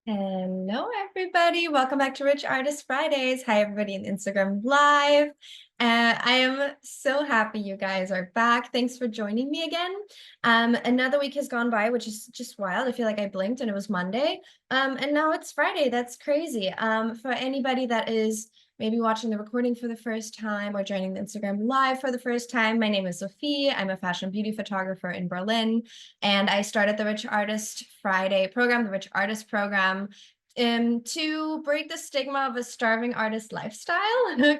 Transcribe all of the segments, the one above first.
Hello, everybody. Welcome back to Rich Artist Fridays. Hi, everybody in Instagram Live. I am so happy you guys are back. Thanks for joining me again. Another week has gone by, which is just wild. I feel like I blinked and it was Monday. And now it's Friday. That's crazy. For anybody that is maybe watching the recording for the first time or joining the Instagram Live for the first time, my name is Sophie. I'm a fashion beauty photographer in Berlin. And I started the Rich Artist Friday program, the Rich Artist program, to break the stigma of a starving artist lifestyle,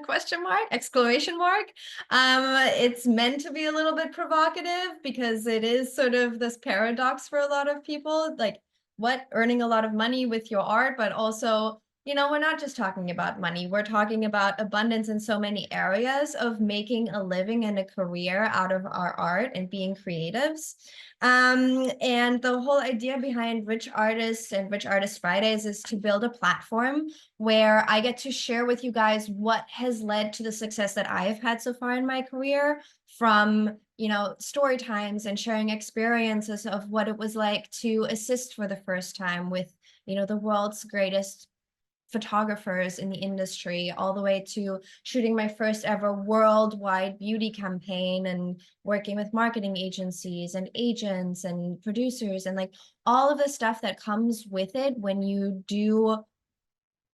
question mark, exclamation mark. It's meant to be a little bit provocative because it is sort of this paradox for a lot of people, like what, earning a lot of money with your art, but also, we're not just talking about money. We're talking about abundance in so many areas of making a living and a career out of our art and being creatives. And the whole idea behind Rich Artists and Rich Artist Fridays is to build a platform where I get to share with you guys what has led to the success that I have had so far in my career, from story times and sharing experiences of what it was like to assist for the first time with the world's greatest photographers in the industry, all the way to shooting my first ever worldwide beauty campaign and working with marketing agencies and agents and producers and like all of the stuff that comes with it when you do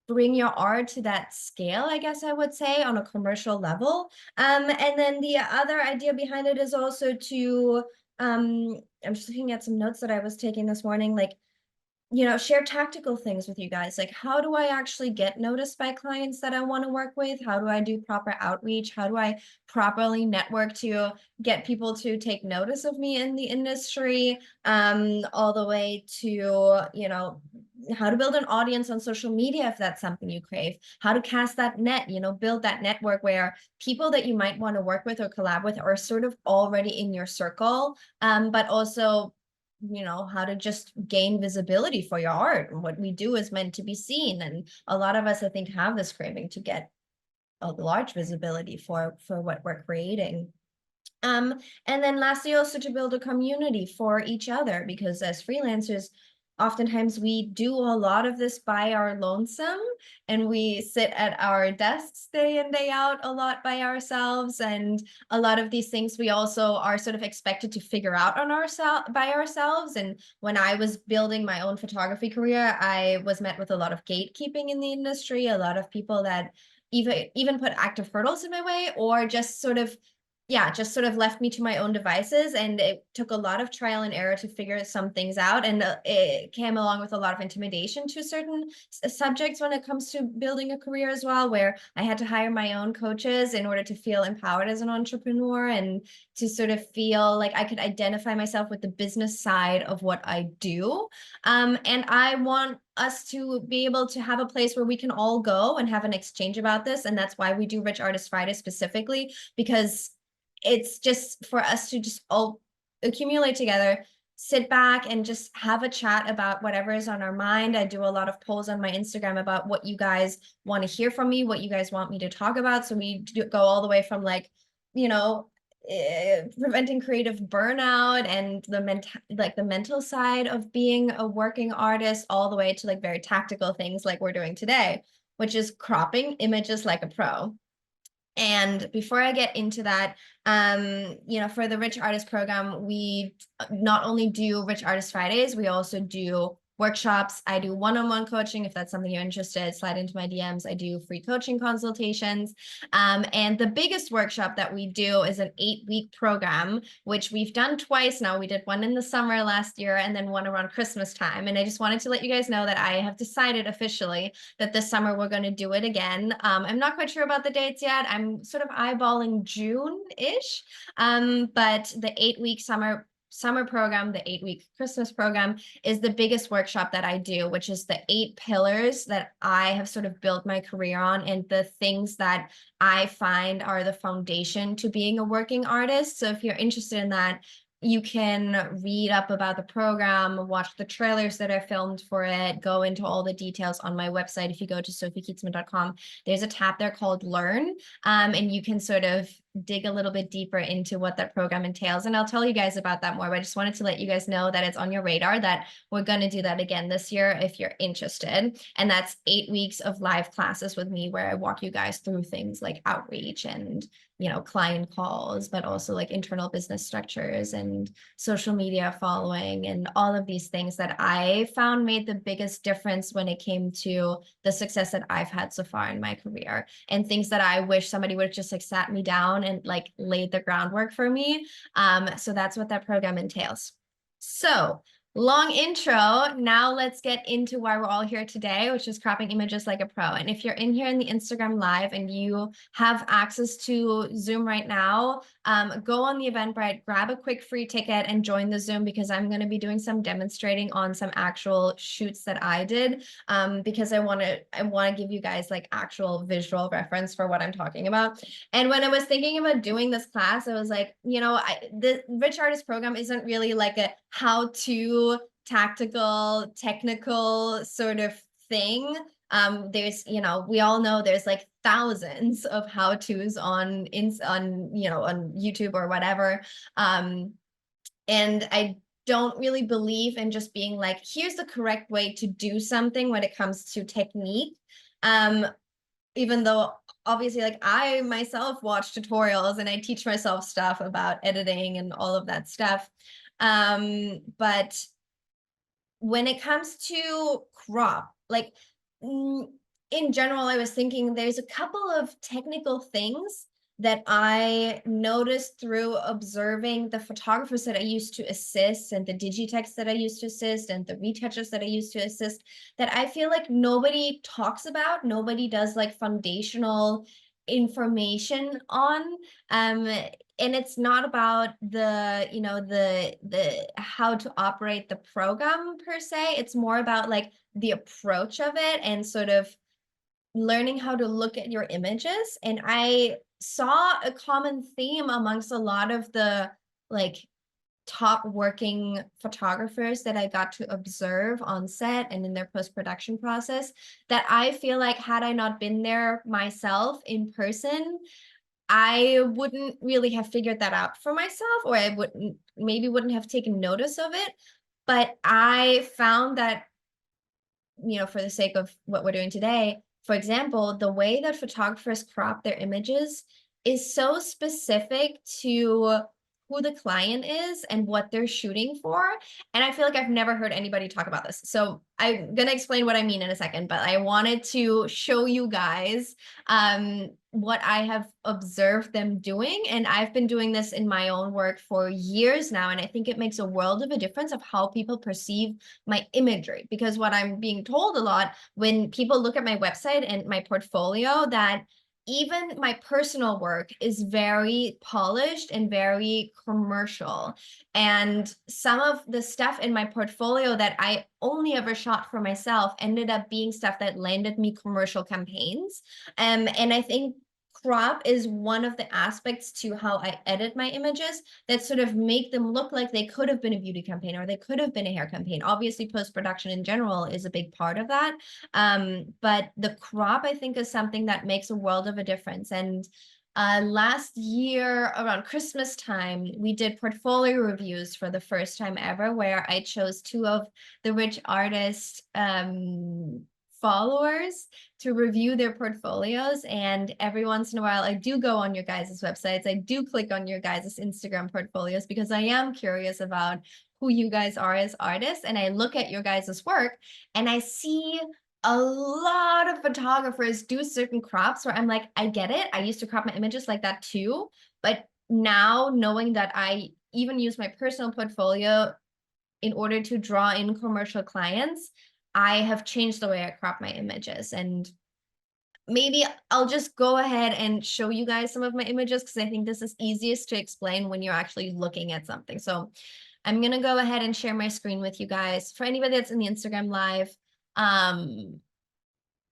bring your art to that scale, I guess I would say, on a commercial level. And then the other idea behind it is also to I'm just looking at some notes that I was taking this morning, like share tactical things with you guys. Like, how do I actually get noticed by clients that I want to work with? How do I do proper outreach? How do I properly network to get people to take notice of me in the industry? All the way to, how to build an audience on social media if that's something you crave, how to cast that net, build that network where people that you might want to work with or collab with are sort of already in your circle, but also how to just gain visibility for your art. And what we do is meant to be seen, and a lot of us, I think, have this craving to get a large visibility for what we're creating. And then lastly, also to build a community for each other, because as freelancers, oftentimes we do a lot of this by our lonesome, and we sit at our desks day in, day out a lot by ourselves. And a lot of these things we also are sort of expected to figure out on by ourselves. And when I was building my own photography career, I was met with a lot of gatekeeping in the industry, a lot of people that even put active hurdles in my way, or just sort of left me to my own devices. And it took a lot of trial and error to figure some things out. And it came along with a lot of intimidation to certain subjects when it comes to building a career as well, where I had to hire my own coaches in order to feel empowered as an entrepreneur and to sort of feel like I could identify myself with the business side of what I do. And I want us to be able to have a place where we can all go and have an exchange about this. And that's why we do Rich Artist Friday specifically, because it's just for us to just all accumulate together, sit back and just have a chat about whatever is on our mind. I do a lot of polls on my Instagram about what you guys want to hear from me, what you guys want me to talk about. So we go all the way from like, preventing creative burnout and the mental side of being a working artist, all the way to like very tactical things like we're doing today, which is cropping images like a pro. And before I get into that, for the Rich Artist program, we not only do Rich Artist Fridays, we also do workshops. I do one-on-one coaching. If that's something you're interested, slide into my DMs. I do free coaching consultations. And the biggest workshop that we do is an 8-week program, which we've done twice now. We did one in the summer last year and then one around Christmas time. And I just wanted to let you guys know that I have decided officially that this summer we're going to do it again. I'm not quite sure about the dates yet. I'm sort of eyeballing June-ish. But the 8-week summer program, the 8-week Christmas program, is the biggest workshop that I do, which is the 8 pillars that I have sort of built my career on, and the things that I find are the foundation to being a working artist. So if you're interested in that, you can read up about the program, watch the trailers that I filmed for it, go into all the details on my website. If you go to sophiekeatsman.com, there's a tab there called Learn, and you can sort of dig a little bit deeper into what that program entails. And I'll tell you guys about that more, but I just wanted to let you guys know that it's on your radar that we're going to do that again this year if you're interested. And that's 8 weeks of live classes with me where I walk you guys through things like outreach and, you know, client calls, but also like internal business structures and social media following and all of these things that I found made the biggest difference when it came to the success that I've had so far in my career, and things that I wish somebody would have just like sat me down and like laid the groundwork for me. So that's what that program entails. So long intro. Now let's get into why we're all here today, which is cropping images like a pro. And if you're in here in the Instagram live and you have access to Zoom right now, go on the Eventbrite, grab a quick free ticket and join the Zoom, because I'm going to be doing some demonstrating on some actual shoots that I did, because I want to give you guys like actual visual reference for what I'm talking about. And when I was thinking about doing this class, I was like, you know, the Rich Artist program isn't really like a how-to tactical, technical sort of thing. There's, you know, we all know there's like thousands of how-tos on YouTube or whatever. And I don't really believe in just being like, here's the correct way to do something when it comes to technique. Even though obviously like I myself watch tutorials and I teach myself stuff about editing and all of that stuff. But when it comes to crop, like in general, I was thinking there's a couple of technical things that I noticed through observing the photographers that I used to assist and the digitechs that I used to assist and the retouchers that I used to assist that I feel like nobody talks about, nobody does like foundational information on. And it's not about the, you know, the how to operate the program per se. It's more about like the approach of it and sort of learning how to look at your images. And I saw a common theme amongst a lot of the like top working photographers that I got to observe on set and in their post-production process, that I feel like had I not been there myself in person, I wouldn't really have figured that out for myself, or I wouldn't have taken notice of it. But I found that, you know, for the sake of what we're doing today, for example, the way that photographers crop their images is so specific to who the client is and what they're shooting for. And I feel like I've never heard anybody talk about this. So I'm going to explain what I mean in a second, but I wanted to show you guys what I have observed them doing. And I've been doing this in my own work for years now. And I think it makes a world of a difference of how people perceive my imagery, because what I'm being told a lot when people look at my website and my portfolio, that even my personal work is very polished and very commercial. And some of the stuff in my portfolio that I only ever shot for myself ended up being stuff that landed me commercial campaigns. And I think crop is one of the aspects to how I edit my images that sort of make them look like they could have been a beauty campaign or they could have been a hair campaign. Obviously, post-production in general is a big part of that. But the crop, I think, is something that makes a world of a difference. And last year around Christmas time, we did portfolio reviews for the first time ever, where I chose 2 of the Rich Artist followers to review their portfolios. And every once in a while, I do go on your guys' websites. I do click on your guys' Instagram portfolios because I am curious about who you guys are as artists. And I look at your guys' work and I see a lot of photographers do certain crops where I'm like, I get it. I used to crop my images like that too. But now knowing that I even use my personal portfolio in order to draw in commercial clients, I have changed the way I crop my images. And maybe I'll just go ahead and show you guys some of my images because I think this is easiest to explain when you're actually looking at something. So I'm going to go ahead and share my screen with you guys. For anybody that's in the Instagram live,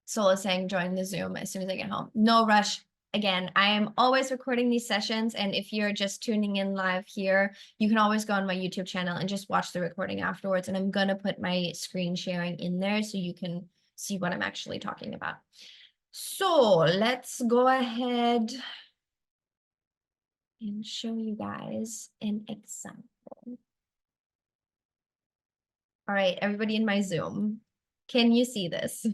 Sol is saying join the Zoom as soon as I get home. No rush. Again, I am always recording these sessions, and if you're just tuning in live here, you can always go on my YouTube channel and just watch the recording afterwards, and I'm going to put my screen sharing in there so you can see what I'm actually talking about. So let's go ahead and show you guys an example. All right, everybody in my Zoom, can you see this?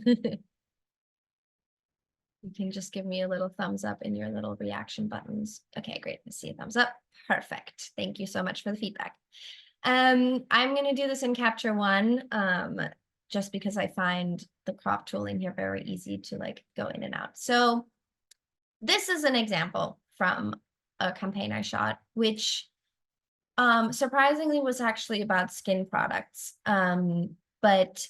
You can just give me a little thumbs up in your little reaction buttons. Okay, great. I see a thumbs up. Perfect. Thank you so much for the feedback. I'm going to do this in Capture One, just because I find the crop tool in here very easy to like go in and out. So this is an example from a campaign I shot, which surprisingly was actually about skin products. But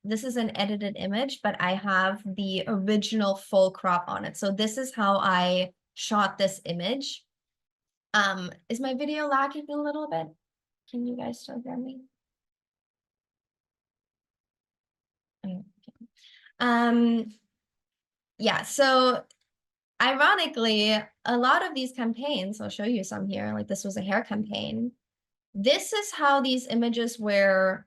this is an edited image, but I have the original full crop on it. So this is how I shot this image. Is my video lagging a little bit? Can you guys still hear me? Okay. Yeah, so ironically, a lot of these campaigns, I'll show you some here, like this was a hair campaign. This is how these images were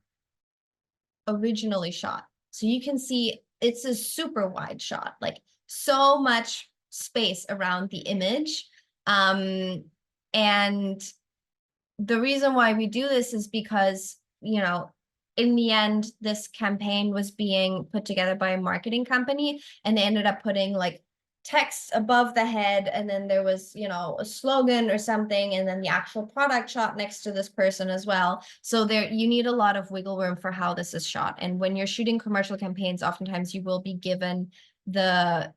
originally shot. So you can see it's a super wide shot, like so much space around the image. And the reason why we do this is because, in the end, this campaign was being put together by a marketing company, and they ended up putting like text above the head, and then there was, a slogan or something, and then the actual product shot next to this person as well. So you need a lot of wiggle room for how this is shot. And when you're shooting commercial campaigns, oftentimes you will be given the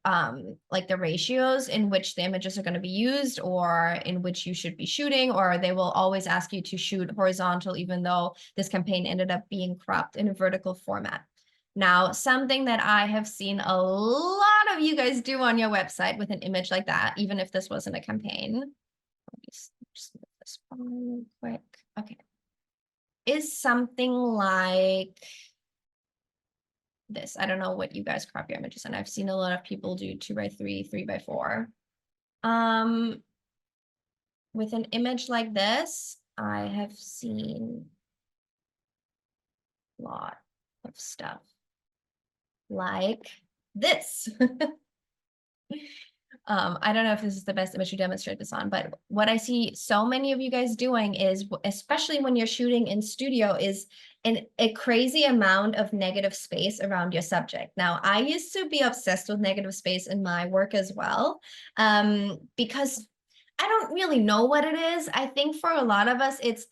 ratios in which the images are going to be used, or in which you should be shooting, or they will always ask you to shoot horizontal, even though this campaign ended up being cropped in a vertical format. Now, something that I have seen a lot of you guys do on your website with an image like that, even if this wasn't a campaign, let me just move this real quick. Okay, is something like this. I don't know what you guys crop your images, and I've seen a lot of people do 2x3, 3x4. With an image like this, I have seen a lot of stuff like this. I don't know if this is the best image to demonstrate this on, but what I see so many of you guys doing is, especially when you're shooting in studio, is a crazy amount of negative space around your subject. Now, I used to be obsessed with negative space in my work as well, because I don't really know what it is. I think for a lot of us, it's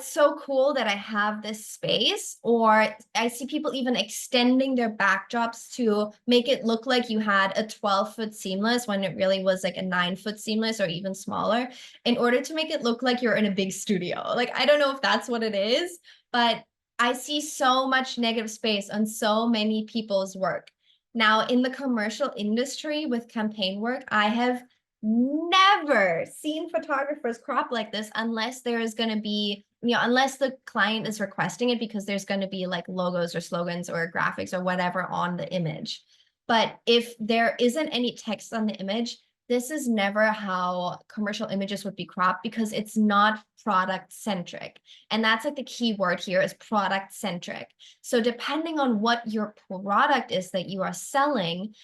so cool that I have this space. Or I see people even extending their backdrops to make it look like you had a 12-foot seamless when it really was like a 9-foot seamless or even smaller, in order to make it look like you're in a big studio. Like, I don't know if that's what it is, but I see so much negative space on so many people's work. Now, in the commercial industry with campaign work, I have never seen photographers crop like this unless there is going to be, unless the client is requesting it, because there's going to be like logos or slogans or graphics or whatever on the image. But if there isn't any text on the image, this is never how commercial images would be cropped, because it's not product centric. And that's like the key word here, is product centric. So depending on what your product is that you are selling,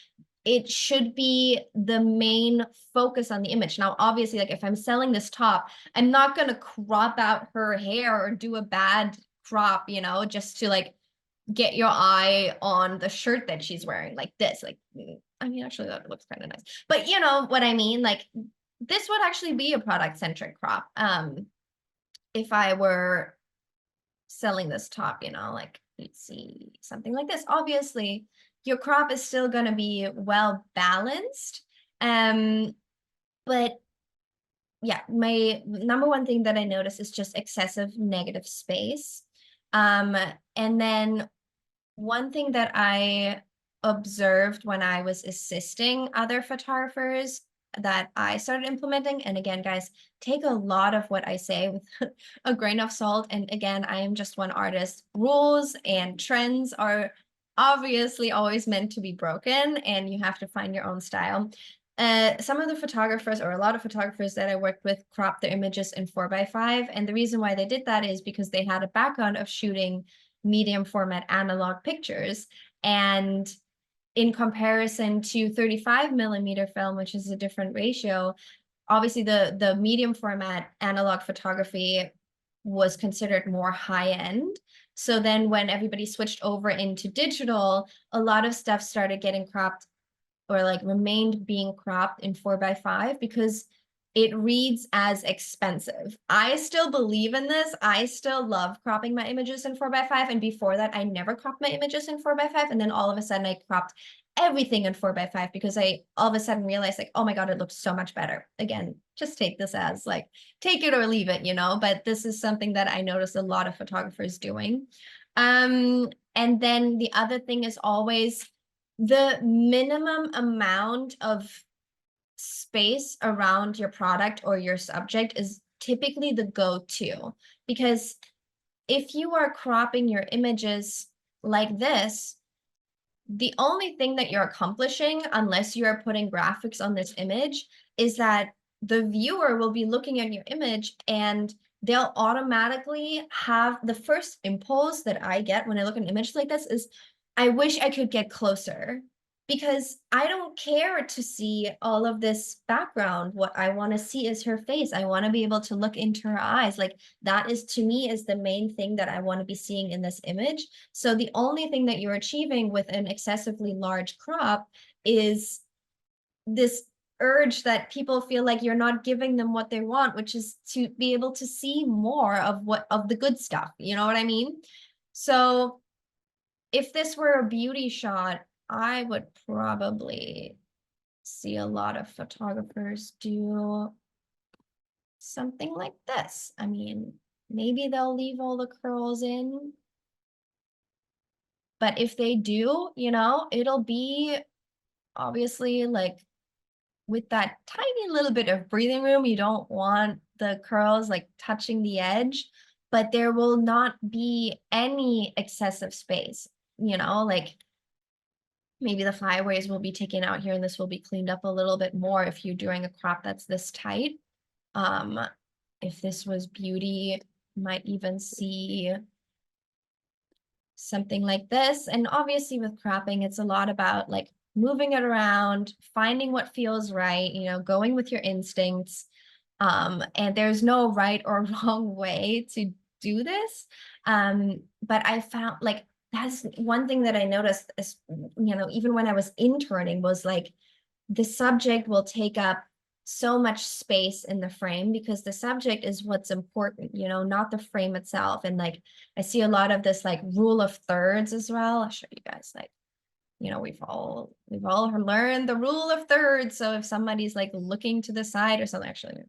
it should be the main focus on the image. Now, obviously, like if I'm selling this top, I'm not going to crop out her hair or do a bad crop, just to like get your eye on the shirt that she's wearing, like this. Like, I mean, actually, that looks kind of nice. But you know what I mean? Like, this would actually be a product-centric crop. If I were selling this top, like you'd see something like this. Obviously, your crop is still going to be well balanced. But yeah, my number one thing that I notice is just excessive negative space. And then one thing that I observed when I was assisting other photographers that I started implementing, and again, guys, take a lot of what I say with a grain of salt. And again, I am just one artist. Rules and trends are obviously always meant to be broken, and you have to find your own style. Some of the photographers, or a lot of photographers that I worked with, cropped their images in 4x5. And the reason why they did that is because they had a background of shooting medium format analog pictures. And in comparison to 35mm film, which is a different ratio, obviously the medium format analog photography was considered more high end. So then when everybody switched over into digital, a lot of stuff started getting cropped or like remained being cropped in 4:5 because it reads as expensive. I still believe in this. I still love cropping my images in 4:5. And before that, I never cropped my images in 4:5. And then all of a sudden I cropped everything in 4:5 because I all of a sudden realized like, oh my God, it looks so much better. Again, just take this as like, take it or leave it, you know, but this is something that I noticed a lot of photographers doing. And then the other thing is always the minimum amount of space around your product or your subject is typically the go-to, because if you are cropping your images like this, the only thing that you're accomplishing, unless you are putting graphics on this image, is that the viewer will be looking at your image and they'll automatically have the first impulse that I get when I look at an image like this is, I wish I could get closer, because I don't care to see all of this background. What I want to see is her face. I want to be able to look into her eyes. Like that is, to me, is the main thing that I want to be seeing in this image. So the only thing that you're achieving with an excessively large crop is this urge that people feel like you're not giving them what they want, which is to be able to see more of the good stuff. You know what I mean? So if this were a beauty shot, I would probably see a lot of photographers do something like this. I mean, maybe they'll leave all the curls in, but if they do, you know, it'll be obviously like with that tiny little bit of breathing room. You don't want the curls like touching the edge, but there will not be any excessive space, you know, like maybe the flyaways will be taken out here and this will be cleaned up a little bit more if you're doing a crop that's this tight. Um, if this was beauty, might even see something like this. And obviously with cropping, it's a lot about like moving it around, finding what feels right, you know, going with your instincts. And there's no right or wrong way to do this. But I found like that's one thing that I noticed is, you know, even when I was interning, was like the subject will take up so much space in the frame because the subject is what's important, you know, not the frame itself. And like I see a lot of this like rule of thirds as well. I'll show you guys, like, you know, we've all learned the rule of thirds. So if somebody's like looking to the side or something, actually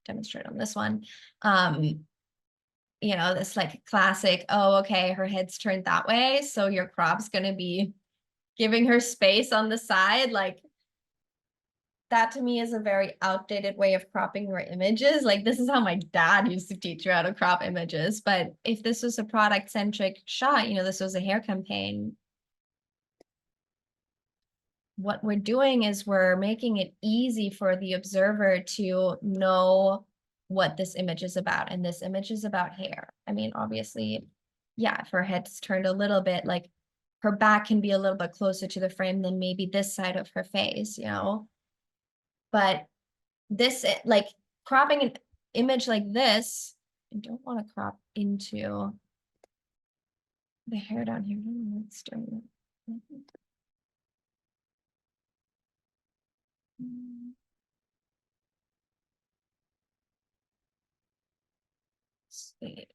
demonstrate on this one. You know, this like classic, oh, okay, her head's turned that way, so your crop's gonna be giving her space on the side. Like that to me is a very outdated way of cropping your images. Like this is how my dad used to teach you how to crop images. But if this was a product centric shot, you know, this was a hair campaign, what we're doing is we're making it easy for the observer to know what this image is about. And this image is about hair. I mean, obviously, yeah, if her head's turned a little bit, like her back can be a little bit closer to the frame than maybe this side of her face, you know? But this, like cropping an image like this, I don't want to crop into the hair down here. I don't know what's doing that. See.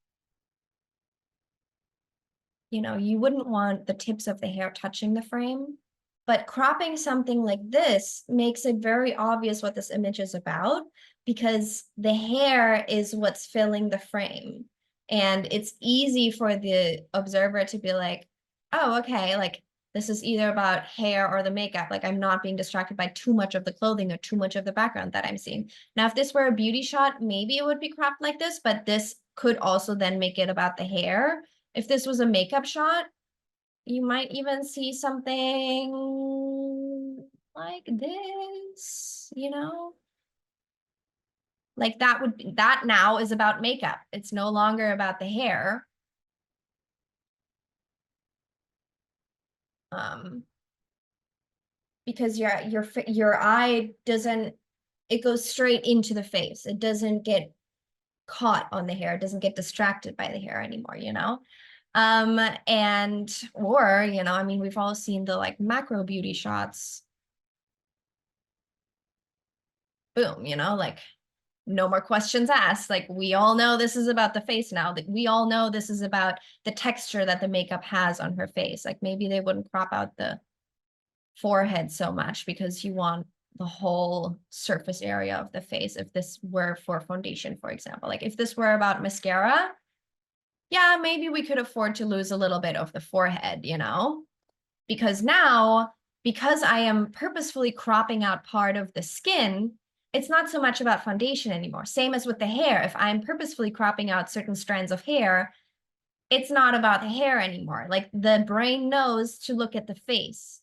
You know, you wouldn't want the tips of the hair touching the frame, but cropping something like this makes it very obvious what this image is about, because the hair is what's filling the frame. And it's easy for the observer to be like, oh, okay, like this is either about hair or the makeup. Like I'm not being distracted by too much of the clothing or too much of the background that I'm seeing. Now, if this were a beauty shot, maybe it would be cropped like this, but this could also then make it about the hair. If this was a makeup shot, you might even see something like this, you know? Like that now is about makeup. It's no longer about the hair. Because your eye doesn't it goes straight into the face. It doesn't get caught on the hair. It doesn't get distracted by the hair anymore, you know? And, or, you know, I mean, we've all seen the like macro beauty shots. Boom, you know, like no more questions asked. Like we all know this is about the face now. That we all know this is about the texture that the makeup has on her face. Like maybe they wouldn't crop out the forehead so much because you want the whole surface area of the face if this were for foundation, for example. Like if this were about mascara, yeah, maybe we could afford to lose a little bit of the forehead, you know? Because now, because I am purposefully cropping out part of the skin, it's not so much about foundation anymore. Same as with the hair. If I'm purposefully cropping out certain strands of hair, it's not about the hair anymore. Like the brain knows to look at the face.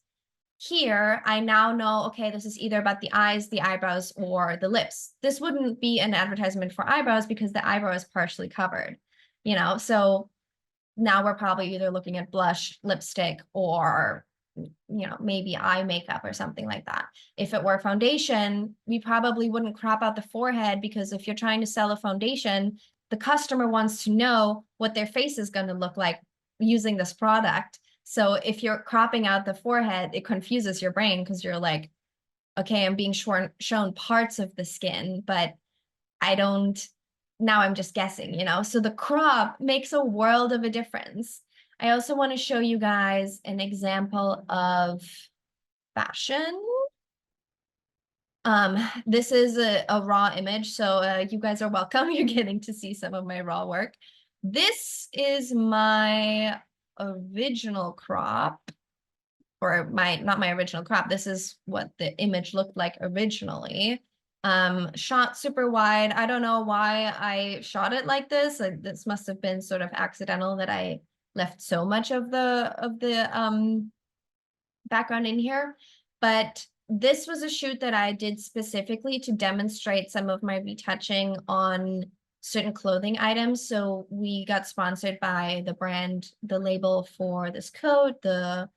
Here, I now know, okay, this is either about the eyes, the eyebrows, or the lips. This wouldn't be an advertisement for eyebrows because the eyebrow is partially covered, you know? So now we're probably either looking at blush, lipstick, or you know, maybe eye makeup or something like that. If it were foundation, we probably wouldn't crop out the forehead because if you're trying to sell a foundation, the customer wants to know what their face is going to look like using this product. So if you're cropping out the forehead, it confuses your brain because you're like, okay, I'm being shown parts of the skin, but I don't, now I'm just guessing, you know? So the crop makes a world of a difference. I also want to show you guys an example of fashion. This is a raw image, so you guys are welcome. You're getting to see some of my raw work. This is my original crop, or not my original crop. This is what the image looked like originally. Shot super wide. I don't know why I shot it like this. This must have been sort of accidental that I left so much of the background in here. But this was a shoot that I did specifically to demonstrate some of my retouching on certain clothing items. So we got sponsored by the brand, the label for this coat, the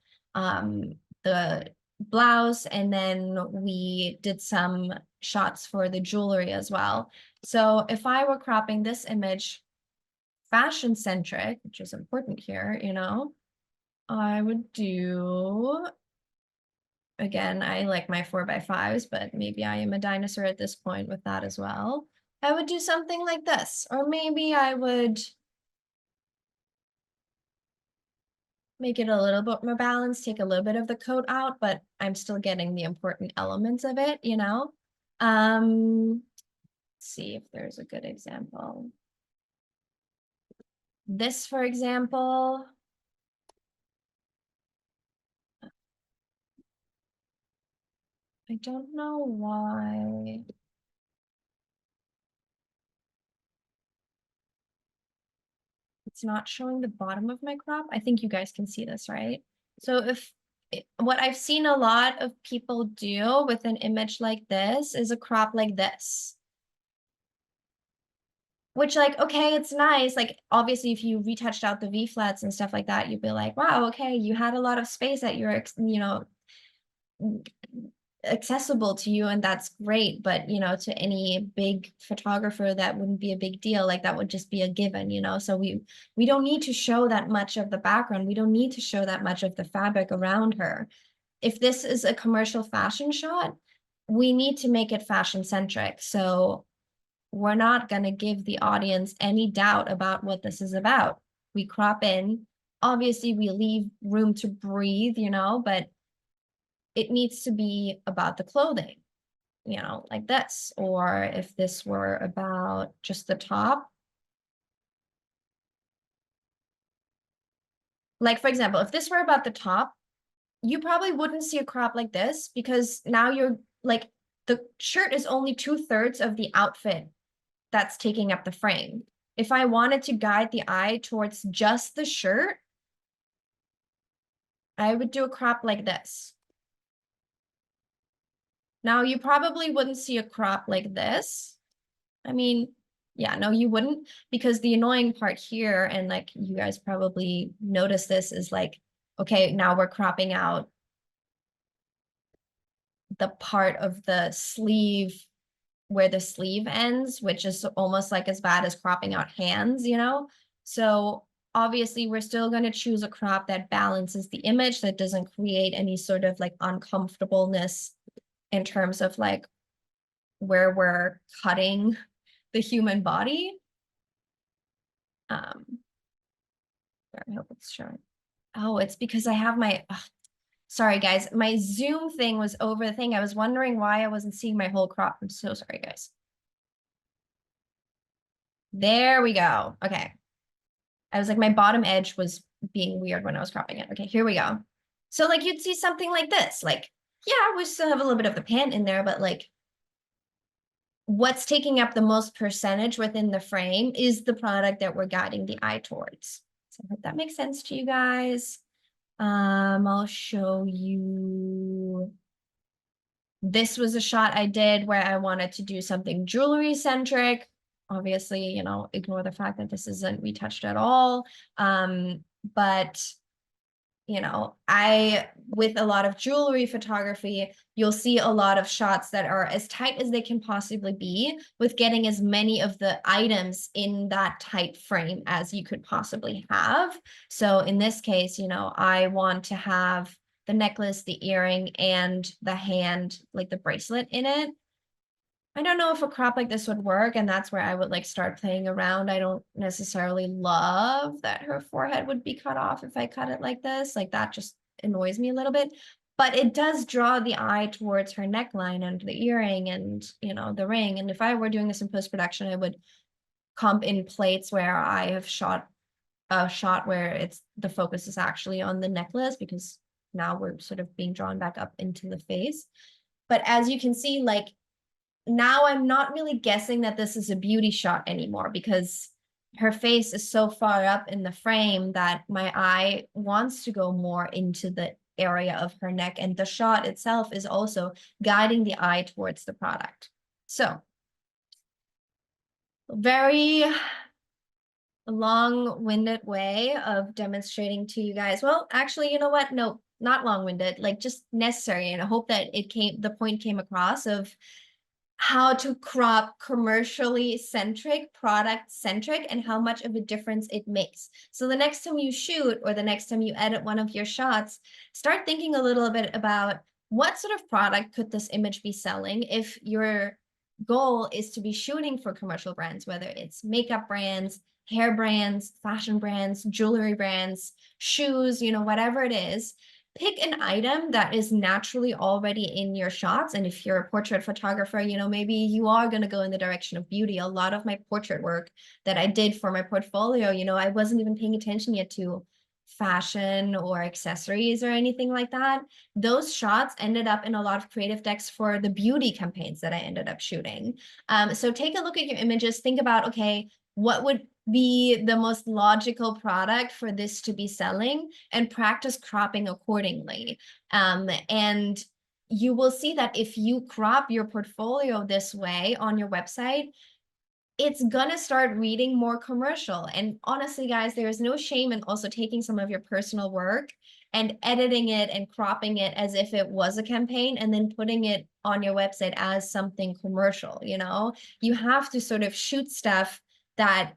blouse, and then we did some shots for the jewelry as well. So if I were cropping this image fashion centric, which is important here, you know, I would do, again, I like my 4x5s, but maybe I am a dinosaur at this point with that as well. I would do something like this, or maybe I would make it a little bit more balanced, take a little bit of the coat out, but I'm still getting the important elements of it, you know? Let's see if there's a good example. This, for example, I don't know why. It's not showing the bottom of my crop. I think you guys can see this, right? So if what I've seen a lot of people do with an image like this is a crop like this. Which like, okay, it's nice. Like obviously if you retouched out the V flats and stuff like that, you'd be like, wow, okay, you had a lot of space at your, you know, accessible to you, and that's great. But you know, to any big photographer, that wouldn't be a big deal. Like that would just be a given, you know. So we don't need to show that much of the background. We don't need to show that much of the fabric around her. If this is a commercial fashion shot, we need to make it fashion centric. So we're not going to give the audience any doubt about what this is about. We crop in. Obviously, we leave room to breathe, you know, but it needs to be about the clothing, you know, like this. Or if this were about just the top. Like, for example, if this were about the top, you probably wouldn't see a crop like this because now you're like, the shirt is only 2/3 of the outfit that's taking up the frame. If I wanted to guide the eye towards just the shirt, I would do a crop like this. Now, you probably wouldn't see a crop like this. I mean, yeah, no, you wouldn't, because the annoying part here, and like you guys probably notice this, is like, okay, now we're cropping out the part of the sleeve where the sleeve ends, which is almost like as bad as cropping out hands, you know? So obviously we're still going to choose a crop that balances the image, that doesn't create any sort of like uncomfortableness in terms of like where we're cutting the human body. I hope it's showing. Oh, it's because I have my, sorry guys, my Zoom thing was over the thing. I was wondering why I wasn't seeing my whole crop. I'm so sorry, guys. There we go. Okay. I was like, my bottom edge was being weird when I was cropping it. Okay, here we go. So like you'd see something like this, like, yeah, we still have a little bit of the pant in there, but like what's taking up the most percentage within the frame is the product that we're guiding the eye towards. So I hope that makes sense to you guys. I'll show you. This was a shot I did where I wanted to do something jewelry centric. Obviously, you know, ignore the fact that this isn't retouched at all. But you know, with a lot of jewelry photography, you'll see a lot of shots that are as tight as they can possibly be, with getting as many of the items in that tight frame as you could possibly have. So in this case, you know, I want to have the necklace, the earring, and the hand, like the bracelet in it. I don't know if a crop like this would work, and that's where I would like start playing around. I don't necessarily love that her forehead would be cut off if I cut it like this. Like that just annoys me a little bit. But it does draw the eye towards her neckline and the earring and, you know, the ring. And if I were doing this in post-production, I would comp in plates where I have shot a shot where it's the focus is actually on the necklace, because now we're sort of being drawn back up into the face. But as you can see, like, now I'm not really guessing that this is a beauty shot anymore, because her face is so far up in the frame that my eye wants to go more into the area of her neck, and the shot itself is also guiding the eye towards the product. So very long-winded way of demonstrating to you guys. Well, actually, you know what? No, not long-winded, like just necessary. And I hope that the point came across of how to crop commercially centric, product centric, and how much of a difference it makes. So the next time you shoot, or the next time you edit one of your shots, start thinking a little bit about what sort of product could this image be selling if your goal is to be shooting for commercial brands, whether it's makeup brands, hair brands, fashion brands, jewelry brands, shoes, you know, whatever it is. Pick an item that is naturally already in your shots. And if you're a portrait photographer, you know, maybe you are going to go in the direction of beauty. A lot of my portrait work that I did for my portfolio, you know, I wasn't even paying attention yet to fashion or accessories or anything like that. Those shots ended up in a lot of creative decks for the beauty campaigns that I ended up shooting. So take a look at your images, think about, okay, what would be the most logical product for this to be selling, and practice cropping accordingly. And you will see that if you crop your portfolio this way on your website, it's gonna start reading more commercial. And honestly, guys, there is no shame in also taking some of your personal work and editing it and cropping it as if it was a campaign, and then putting it on your website as something commercial. You know, you have to sort of shoot stuff that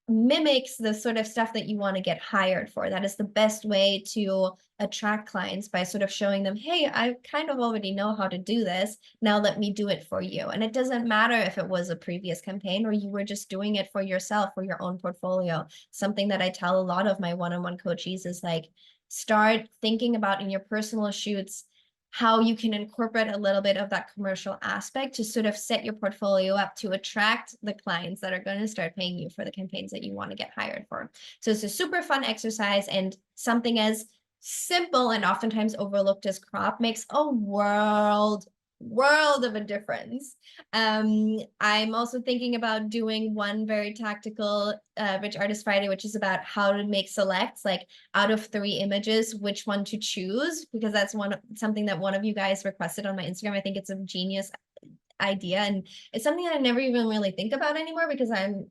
mimics the sort of stuff that you want to get hired for. That is the best way to attract clients, by sort of showing them, hey, I kind of already know how to do this. Now let me do it for you. And it doesn't matter if it was a previous campaign or you were just doing it for yourself, for your own portfolio. Something that I tell a lot of my one-on-one coachees is like, start thinking about in your personal shoots how you can incorporate a little bit of that commercial aspect to sort of set your portfolio up to attract the clients that are going to start paying you for the campaigns that you want to get hired for. So it's a super fun exercise, and something as simple and oftentimes overlooked as crop makes a world of a difference. I'm also thinking about doing one very tactical Rich Artist Friday, which is about how to make selects, like out of 3 images, which one to choose, because that's something that one of you guys requested on my Instagram. I think it's a genius idea, and it's something that I never even really think about anymore because I'm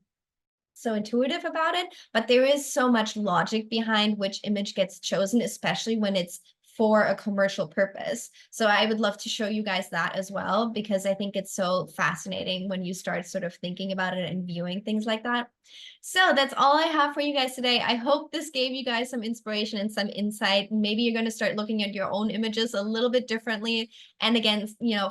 so intuitive about it. But there is so much logic behind which image gets chosen, especially when it's for a commercial purpose. So I would love to show you guys that as well, because I think it's so fascinating when you start sort of thinking about it and viewing things like that. So that's all I have for you guys today. I hope this gave you guys some inspiration and some insight. Maybe you're going to start looking at your own images a little bit differently. And again,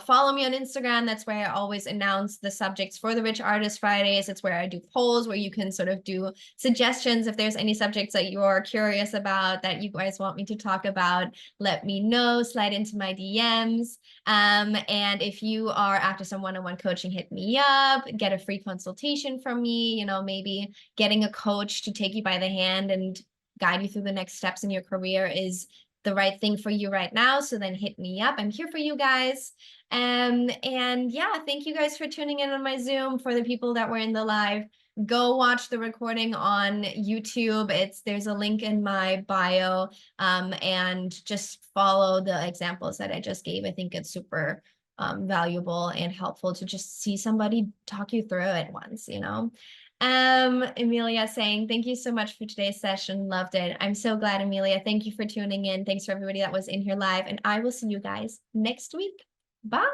follow me on Instagram. That's where I always announce the subjects for the Rich Artist Fridays. It's where I do polls where you can sort of do suggestions. If there's any subjects that you're curious about that you guys want me to talk about, let me know, slide into my DMs. And if you are after some one-on-one coaching, hit me up, get a free consultation from me, maybe getting a coach to take you by the hand and guide you through the next steps in your career is the right thing for you right now. So then hit me up. I'm here for you guys. And yeah, thank you guys for tuning in on my Zoom. For the people that were in the live, go watch the recording on YouTube. There's a link in my bio, and just follow the examples that I just gave. I think it's super valuable and helpful to just see somebody talk you through it once, Amelia saying, thank you so much for today's session. Loved it. I'm so glad, Amelia. Thank you for tuning in. Thanks for everybody that was in here live. And I will see you guys next week. Bye.